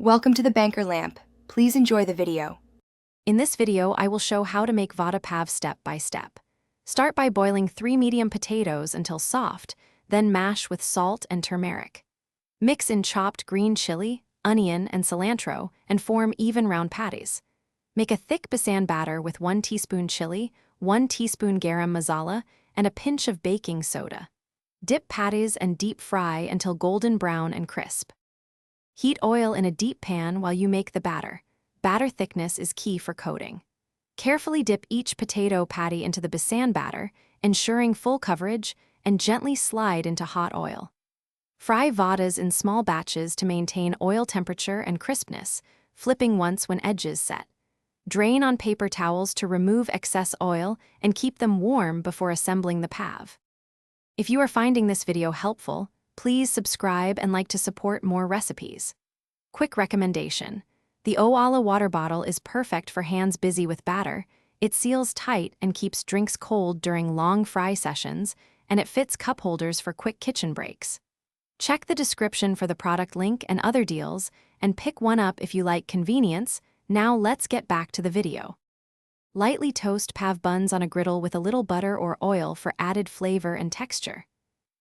Welcome to the Banker Lamp. Please enjoy the video. In this video, I will show how to make Vada Pav step by step. Start by boiling 3 medium potatoes until soft, then mash with salt and turmeric. Mix in chopped green chili, onion, and cilantro and form even round patties. Make a thick besan batter with 1 teaspoon chili, 1 teaspoon garam masala, and a pinch of baking soda. Dip patties and deep fry until golden brown and crisp. Heat oil in a deep pan while you make the batter. Batter thickness is key for coating. Carefully dip each potato patty into the besan batter, ensuring full coverage, and gently slide into hot oil. Fry vadas in small batches to maintain oil temperature and crispness, flipping once when edges set. Drain on paper towels to remove excess oil and keep them warm before assembling the pav. If you are finding this video helpful, please subscribe and like to support more recipes. Quick recommendation. The Oala water bottle is perfect for hands busy with batter. It seals tight and keeps drinks cold during long fry sessions, and it fits cup holders for quick kitchen breaks. Check the description for the product link and other deals, and pick one up if you like convenience. Now let's get back to the video. Lightly toast pav buns on a griddle with a little butter or oil for added flavor and texture.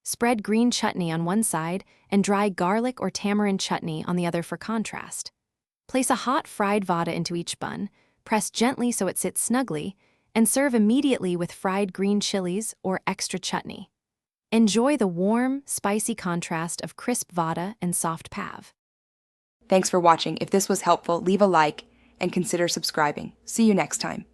Spread green chutney on one side and dry garlic or tamarind chutney on the other for contrast. Place a hot fried vada into each bun, press gently so it sits snugly, and serve immediately with fried green chilies or extra chutney. Enjoy the warm, spicy contrast of crisp vada and soft pav. Thanks for watching. If this was helpful, leave a like and consider subscribing. See you next time.